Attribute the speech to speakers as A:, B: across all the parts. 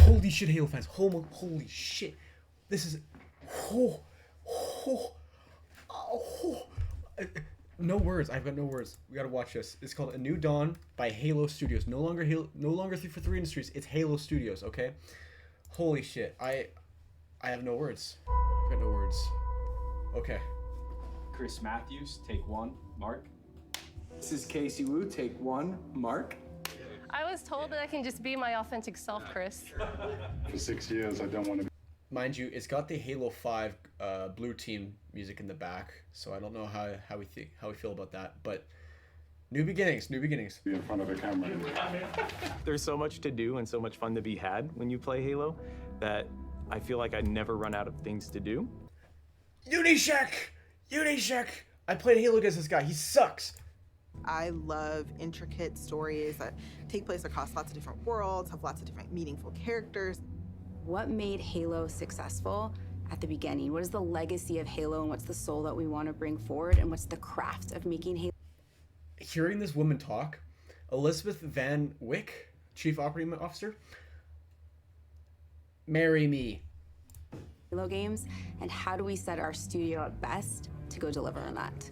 A: Holy shit, Halo fans. Holy shit. This is... No words. I've got no words. We gotta watch this. It's called A New Dawn by Halo Studios. No longer 343 Industries. It's Halo Studios, okay? Holy shit. I have no words. I've got no words. Okay.
B: Chris Matthews, take one. Mark.
C: This is Casey Wu, take one. Mark.
D: I was told that I can just be my authentic self, Chris.
E: For 6 years, I don't want to be.
A: Mind you, it's got the Halo 5 blue team music in the back, so I don't know how we feel about that. But new beginnings.
E: Be in front of a camera.
F: There's so much to do and so much fun to be had when you play Halo that I feel like I never run out of things to do.
A: Unishek! I played Halo against this guy. He sucks.
G: I love intricate stories that take place across lots of different worlds, have lots of different meaningful characters.
H: What made Halo successful at the beginning? What is the legacy of Halo, and what's the soul that we want to bring forward, and what's the craft of making Halo?
A: Hearing this woman talk, Elizabeth Van Wyck, Chief Operating Officer, marry me.
H: Halo games, and how do we set our studio up best to go deliver on that?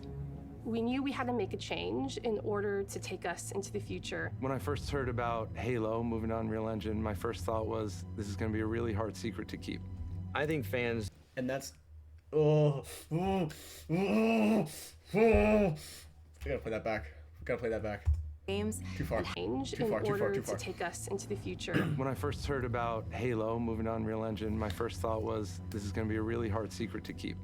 D: We knew we had to make a change in order to take us into the future.
I: When I first heard about Halo moving on Unreal Engine, my first thought was, this is going to be a really hard secret to keep.
F: I think fans...
A: And that's... I gotta play that back.
H: Games.
A: Too far.
D: Change
A: Too
D: in
A: far.
D: order to take us into the future.
I: When I first heard about Halo moving on Unreal Engine, my first thought was, this is going to be a really hard secret to keep.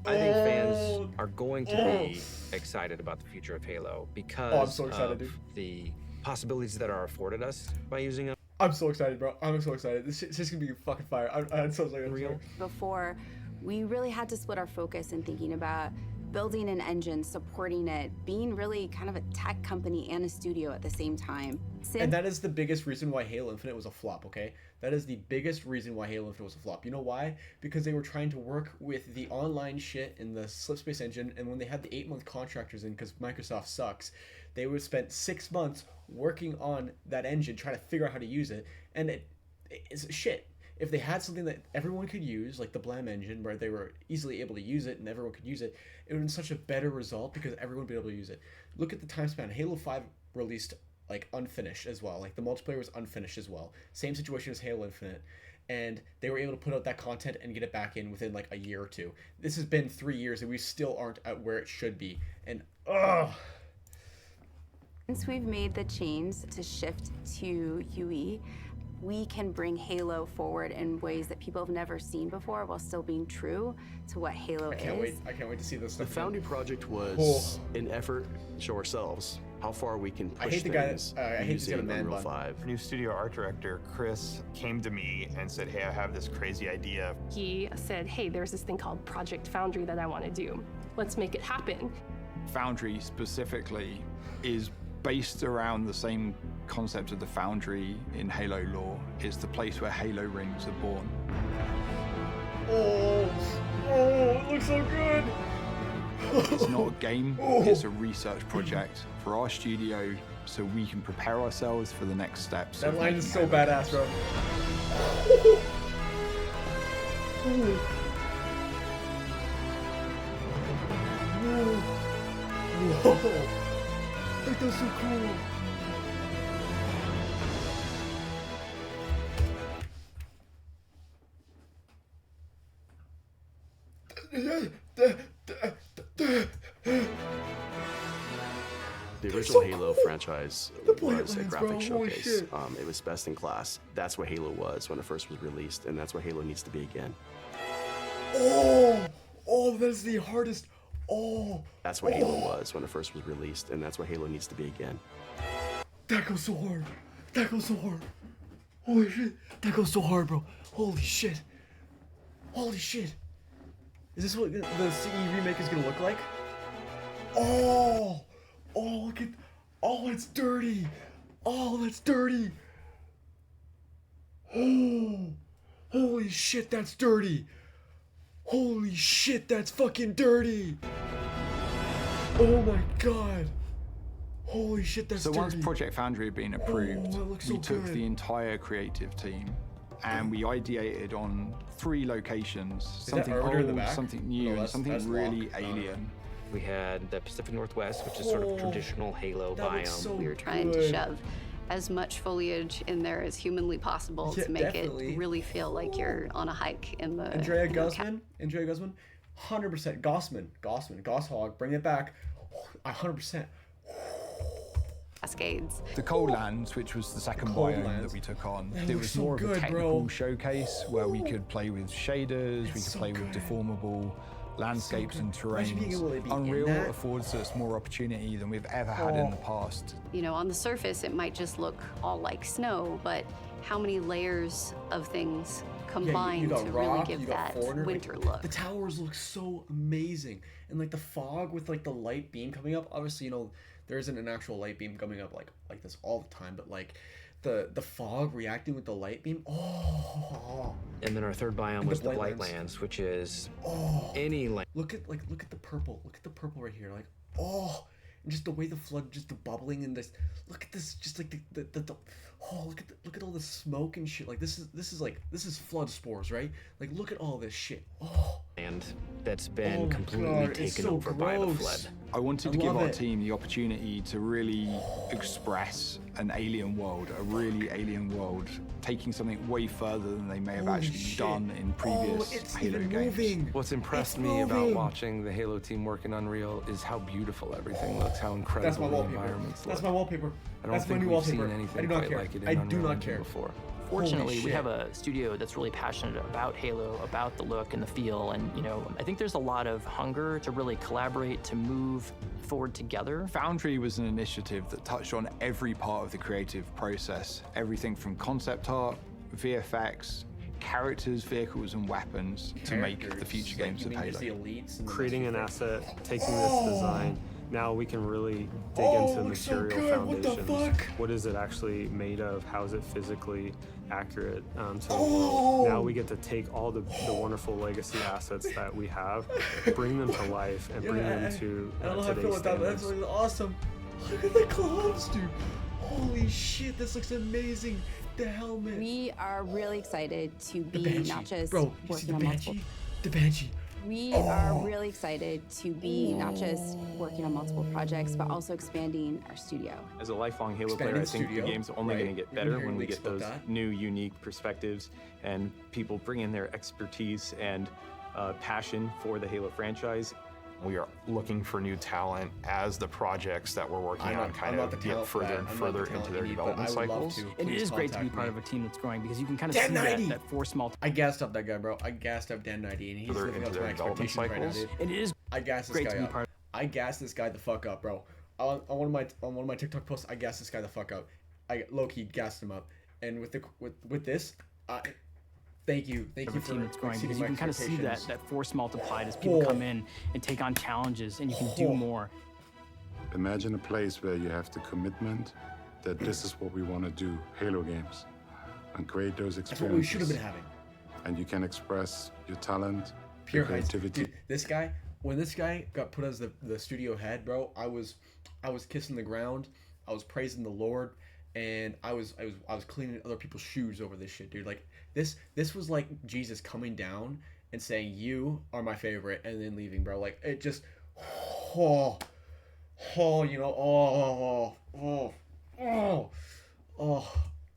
F: I think fans are going to be excited about the future of Halo because
A: I'm so excited,
F: of
A: dude.
F: the possibilities that are afforded us by using them.
A: I'm so excited, bro. I'm so excited. This is gonna be fucking fire. I'm so excited.
F: Real.
H: Before, we really had to split our focus in thinking about building an engine, supporting it, being really kind of a tech company and a studio at the same time.
A: And that is the biggest reason why Halo Infinite was a flop, okay? That is the biggest reason why Halo Infinite was a flop. You know why? Because they were trying to work with the online shit in the Slipspace engine, and when they had the 8-month contractors in, because Microsoft sucks, they would spend 6 months working on that engine, trying to figure out how to use it, and it's shit. If they had something that everyone could use, like the Blam engine, where they were easily able to use it and everyone could use it, it would have been such a better result because everyone would be able to use it. Look at the time span. Halo 5 released like unfinished as well. Like the multiplayer was unfinished as well. Same situation as Halo Infinite. And they were able to put out that content and get it back in within like a year or two. This has been 3 years and we still aren't at where it should be. And
H: Since we've made the change to shift to UE, we can bring Halo forward in ways that people have never seen before while still being true to what Halo is.
A: I can't wait to see this
J: The
A: stuff.
J: Foundry project was an effort to show ourselves how far we can push
A: I hate the guy
J: things
A: I hate to get a
J: using
A: man
J: Unreal
A: bun.
J: 5.
K: New studio art director Chris came to me and said, hey, I have this crazy idea.
D: He said, hey, there's this thing called Project Foundry that I want to do. Let's make it happen.
B: Foundry specifically is based around the same concept of the Foundry in Halo lore. It's the place where Halo rings are born.
A: Oh, it looks so good.
B: It's not a game, it's a research project for our studio so we can prepare ourselves for the next steps.
A: That
B: of
A: line
B: making
A: is so
B: Halo
A: badass, bro. Whoa. Like, that's so cool.
J: The original Halo franchise
A: bullet
J: was a
A: lines,
J: graphic
A: bro. Holy
J: showcase.
A: shit.
J: It was best in class. That's what Halo was when it first was released, and that's what Halo needs to be again.
A: Oh, that's the hardest.
J: That's what Halo was when it first was released, and that's what Halo needs to be again.
A: That goes so hard. That goes so hard. Holy shit. That goes so hard, bro. Holy shit. Holy shit. Is this what the CE remake is gonna look like? Oh, look at. Oh, it's dirty. Oh, that's dirty. Oh, holy shit, that's dirty. Holy shit, that's fucking dirty. Oh my god. Holy shit, that's
B: So
A: dirty.
B: once Project Foundry had been approved,
A: that looks so
B: we took
A: good.
B: the entire creative team and we ideated on 3 locations. Something
A: Arbiter in the
B: old,
A: back?
B: something new,
A: No,
B: and something
A: that's
B: really
A: Locke.
B: alien.
L: We had the Pacific Northwest, which is sort of traditional Halo
A: that
L: biome.
A: looks so
H: We were trying to
A: good.
H: shove as much foliage in there as humanly possible
A: Yeah,
H: to make
A: definitely.
H: it really feel like you're on a hike in the
A: Andrea
H: you know,
A: Guzman, 100%. Gosshog, bring it back. 100%.
H: Cascades.
B: The Cold Lands, which was the second
A: Cold
B: biome
A: Lands.
B: that we took on,
A: That
B: it
A: looks
B: was
A: so
B: more of
A: good,
B: a technical
A: bro.
B: showcase where we could play with shaders, we could
A: so
B: play with
A: good.
B: deformable landscapes
A: good.
B: and
A: Imagine being able to
B: terrains.
A: be in
B: Unreal
A: that.
B: affords us more opportunity than we've ever had in the past.
H: You know, on the surface, it might just look all like snow, but how many layers of things combine
A: you got
H: to
A: Rock,
H: really
A: you
H: give
A: got
H: that
A: Foreigner.
H: winter
A: Like,
H: look?
A: The towers look so amazing, and like the fog with like the light beam coming up. Obviously, you know there isn't an actual light beam coming up like this all the time, but like the fog reacting with the light beam. Oh.
L: And then our third biome
A: And
L: was
A: the
L: the
A: Blightlands.
L: Blightlands, which is
A: Oh.
L: any land.
A: Look at the purple. Look at the purple right here. Like, oh, and just the way the flood, just the bubbling and this. Look at this, just like the oh, look at all the smoke and shit. Like this is flood spores, right? Like look at all this shit. Oh.
L: And that's
A: Oh
L: been
A: my
L: completely
A: God, it's
L: taken
A: so
L: over by the
A: gross.
L: flood.
B: I wanted
A: I
B: to give
A: love
B: our
A: it.
B: team the opportunity to really express an alien world, a really alien world, taking something way further than they may have
A: Holy
B: actually
A: shit.
B: done in previous
A: it's
B: Halo
A: even
B: games.
A: moving.
I: What's impressed
A: It's
I: me about
A: moving.
I: watching the Halo team work in Unreal is how beautiful everything looks, how incredible
A: That's my
I: the
A: wallpaper.
I: environments look.
A: That's my wallpaper.
I: I don't
A: That's my
I: think
A: new
I: we've
A: wallpaper.
I: seen anything
A: I do not
I: quite
A: care.
I: like it in
A: I do
I: Unreal
A: not
I: Engine
A: care.
I: before.
M: Fortunately,
A: Holy
M: we
A: shit.
M: have a studio that's really passionate about Halo, about the look and the feel, and you know, I think there's a lot of hunger to really collaborate, to move forward together.
B: Foundry was an initiative that touched on every part of the creative process, everything from concept art, VFX, characters, vehicles, and weapons to make the future games of Halo.
N: Creating an asset, taking this design, now we can really dig into the
A: looks so
N: material
A: good. What the
N: foundations.
A: fuck?
N: What is it actually made of? How is it physically accurate to the
A: Oh.
N: world? Now we get to take all the wonderful legacy assets that we have, bring them to life, and bring them to
A: I don't know how I feel
N: today's
A: about that. That's
N: standards.
A: really awesome. Look at the gloves, dude. Holy shit, this looks amazing. The helmet.
H: We are really excited to
A: The
H: be
A: Banshee.
H: not just
A: Bro, you see
H: working
A: the
H: on multiple.
A: Banshee? The Banshee.
H: We are really excited to be not just working on multiple projects, but also expanding our studio.
F: As a lifelong Halo
A: Expanding
F: player, I think
A: studio,
F: the game's only
A: right.
F: going to get
A: We've been
F: better
A: hearing
F: when we
A: leaks
F: get
A: about
F: those
A: that.
F: new, unique perspectives and people bring in their expertise and passion for the Halo franchise.
K: We are looking for new talent as the projects that we're working on kind of get further and further into their development cycles.
M: And it is great to be part of a team that's growing because you can kind of
A: Dan
M: see
A: 90.
M: that force multi.
A: I gassed up that guy, bro. I gassed up Dan 90, and he's
K: Further
A: living
K: into
A: up to
K: their
A: my
K: development
A: expectations right now,
K: cycles.
A: dude.
M: And it is
A: I gassed this
M: great
A: guy
M: to be
A: up.
M: part
A: I gassed this guy the fuck up, bro. On one of my TikTok posts, I gassed this guy the fuck up. I low key gassed him up, and with this, thank you
M: of a
A: for
M: team that's growing
A: exceeding
M: because you
A: my
M: can kind of see
A: expectations.
M: that force multiplied as people
A: Oh.
M: come in and take on challenges and you can do
A: Oh.
M: more.
E: Imagine a place where you have the commitment that this is what we want to do, Halo games, and create those
A: That's
E: experiences.
A: what we should have been having.
E: And you can express your talent,
A: Pure
E: your
A: heights.
E: creativity.
A: Dude, this guy, when this guy got put as the studio head, bro, I was kissing the ground, I was praising the Lord, and I was cleaning other people's shoes over this shit, dude. Like this was like Jesus coming down and saying, "You are my favorite," and then leaving, bro. Like it just, you know,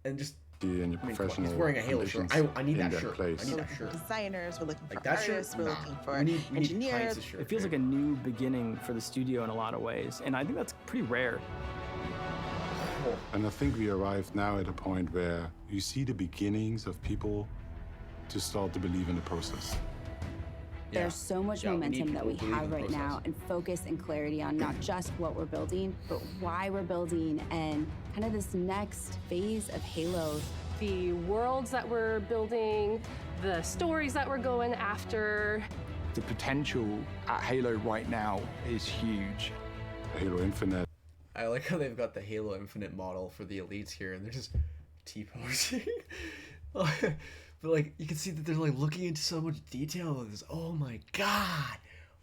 A: and just.
E: And your
A: I mean, come on,
E: professional
A: he's wearing a Halo shirt.
E: conditions
A: I need
E: in
A: that
E: that
A: shirt.
E: place.
A: I need
G: We're
A: that
G: looking
A: shirt.
G: for designers, we're looking
A: Like
G: for
A: that shirt?
G: artists, we're
A: Nah.
G: looking for
A: We need pints
G: engineers.
A: of shirt.
M: It feels like a new beginning for the studio in a lot of ways, and I think that's pretty rare.
E: And I think we arrived now at a point where you see the beginnings of people to start to believe in the process.
H: There's so much
A: Yeah, we need
H: momentum that we
A: people to believe
H: have
A: in the
H: right now,
A: process.
H: and focus and clarity on not just what we're building, but why we're building and kind of this next phase of Halo.
D: The worlds that we're building, the stories that we're going after.
B: The potential at Halo right now is huge.
E: Halo Infinite.
A: I like how they've got the Halo Infinite model for the elites here, and they're just T-posing. But like, you can see that they're like looking into so much detail of this. Oh my god!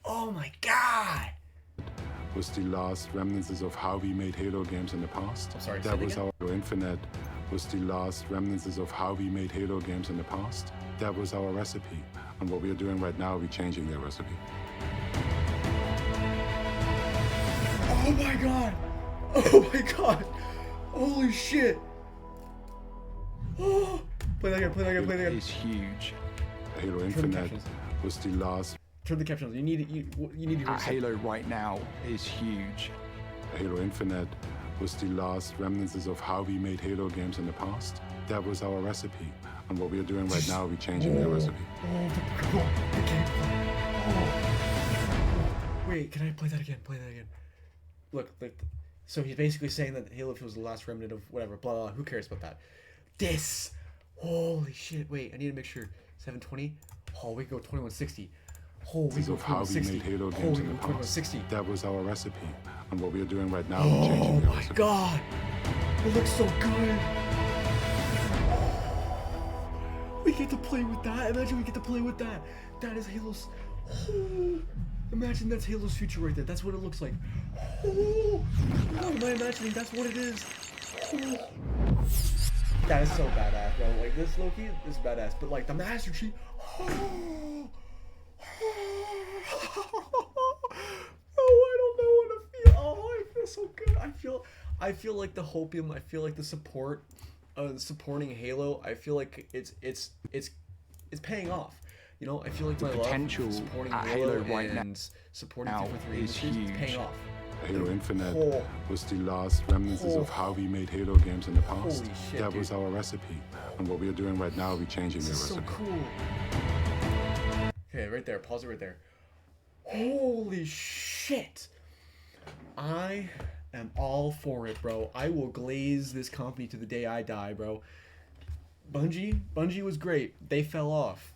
A: Oh my god!
E: Was the last remnants of how we made Halo games in the past.
A: I'm sorry, say
E: that
A: it
E: was
A: again?
E: our Halo Infinite was the last remnants of how we made Halo games in the past. That was our recipe. And what we are doing right now, we're changing that recipe.
A: Oh my god! Oh my god! Holy shit! Oh! Play that again, play that again, play that again.
B: It's huge.
E: Halo Infinite was the last...
A: Turn the captions. You need to hear
B: Halo right now is huge.
E: Halo Infinite was the last remnants of how we made Halo games in the past. That was our recipe. And what we are doing right now, we're changing that recipe.
A: Wait, can I play that again? Play that again. Look, so he's basically saying that Halo was the last remnant of whatever, blah, blah, blah. Who cares about that? This! Holy shit, wait, I need to make sure. 720? Oh, we can go 2160. Oh, we go 2160.
E: Halo
A: oh,
E: games
A: we
E: in
A: go
E: the past.
A: 2160.
E: That was our recipe. And what we are doing right now, we're changing that recipe.
A: Oh my god! It looks so good! We get to play with that. Imagine we get to play with that. That is Halo's... Oh, imagine that's Halo's future right there. That's what it looks like. Oh, what am I imagining? That's what it is. Oh. That is so badass, bro. Like, this Loki is badass. But, like, the Master Chief... Oh, I don't know what to feel. Oh, I feel so good. I feel like the hopium. I feel like the support, supporting Halo. I feel like it's paying off. You know, I feel like my
B: potential
A: love supporting
B: Halo right
A: and
B: now
A: supporting different
B: is
A: industries is
B: huge.
A: paying off.
E: Halo Infinite was the last remnants of how we made Halo games in the past.
A: Holy shit,
E: that was our recipe. And what we are doing right now, we're changing that recipe.
A: So cool. Okay, right there. Pause it right there. Holy shit. I am all for it, bro. I will glaze this company to the day I die, bro. Bungie was great. They fell off.